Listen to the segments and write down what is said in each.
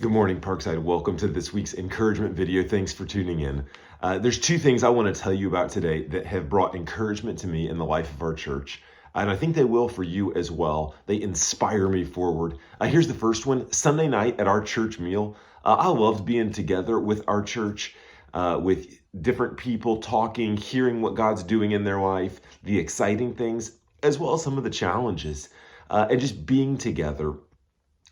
Good morning, Parkside. Welcome to this week's encouragement video. Thanks for tuning in. There's two things I want to tell you about today that have brought encouragement to me in the life of our church. And I think they will for you as well. They inspire me forward. Here's the first one. Sunday night at our church meal, I loved being together with our church, with different people talking, hearing what God's doing in their life, the exciting things, as well as some of the challenges, and just being together.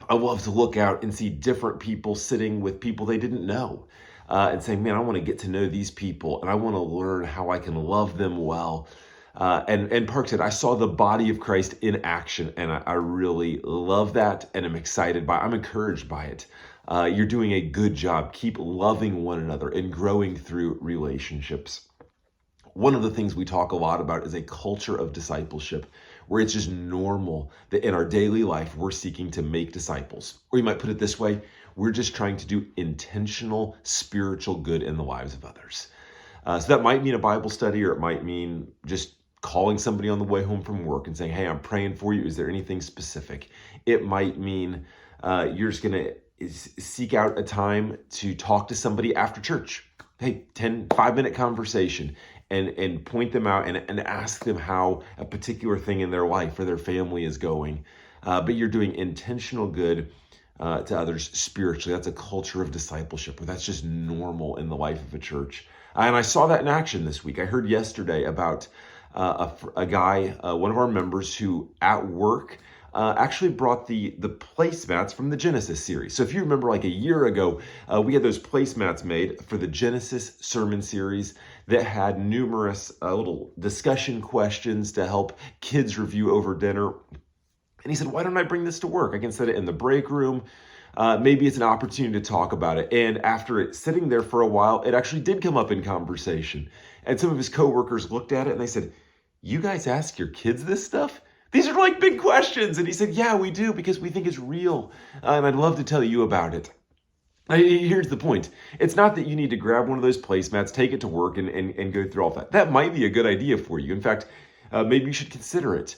I love to look out and see different people sitting with people they didn't know, and saying, man, I want to get to know these people and I want to learn how I can love them well. And Park said, I saw the body of Christ in action, and I really love that, and I'm encouraged by it. You're doing a good job. Keep loving one another and growing through relationships. One of the things we talk a lot about is a culture of discipleship, where it's just normal that in our daily life, we're seeking to make disciples. Or you might put it this way, we're just trying to do intentional spiritual good in the lives of others. So that might mean a Bible study, or it might mean just calling somebody on the way home from work and saying, hey, I'm praying for you. Is there anything specific? It might mean you're just going to seek out a time to talk to somebody after church. Hey, 5-minute conversation, and point them out and ask them how a particular thing in their life or their family is going. But you're doing intentional good to others spiritually. That's a culture of discipleship, where that's just normal in the life of a church. And I saw that in action this week. I heard yesterday about a guy, one of our members, who at work actually brought the placemats from the Genesis series. So if you remember, like a year ago, we had those placemats made for the Genesis sermon series that had numerous little discussion questions to help kids review over dinner. And he said, why don't I bring this to work? I can set it in the break room. Maybe it's an opportunity to talk about it. And after it sitting there for a while, it actually did come up in conversation. And some of his coworkers looked at it and they said, you guys ask your kids this stuff? These are like big questions. And he said, yeah, we do, because we think it's real. And I'd love to tell you about it. Here's the point. It's not that you need to grab one of those placemats, take it to work, and go through all that. That might be a good idea for you. In fact, maybe you should consider it.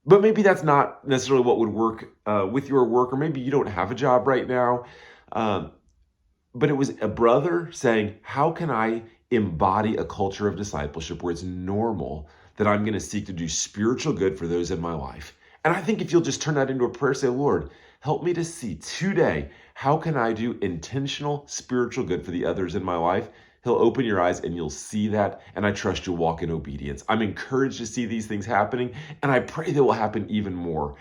But maybe that's not necessarily what would work with your work, or maybe you don't have a job right now. But it was a brother saying, how can I embody a culture of discipleship where it's normal that I'm going to seek to do spiritual good for those in my life? And I think if you'll just turn that into a prayer, say, Lord, help me to see today, how can I do intentional spiritual good for the others in my life? He'll open your eyes and you'll see that. And I trust you'll walk in obedience. I'm encouraged to see these things happening, and I pray they will happen even more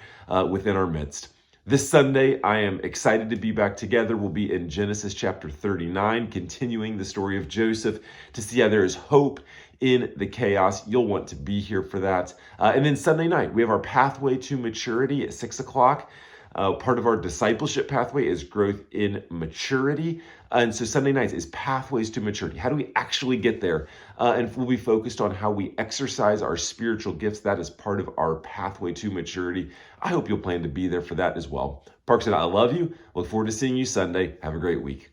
within our midst. This Sunday, I am excited to be back together. We'll be in Genesis chapter 39, continuing the story of Joseph, to see how there is hope in the chaos. You'll want to be here for that. And then Sunday night, we have our Pathway to Maturity at 6 o'clock. Part of our discipleship pathway is growth in maturity. And so Sunday nights is Pathways to Maturity. How do we actually get there? And we'll be focused on how we exercise our spiritual gifts. That is part of our Pathway to Maturity. I hope you'll plan to be there for that as well. Parks, and I love you. Look forward to seeing you Sunday. Have a great week.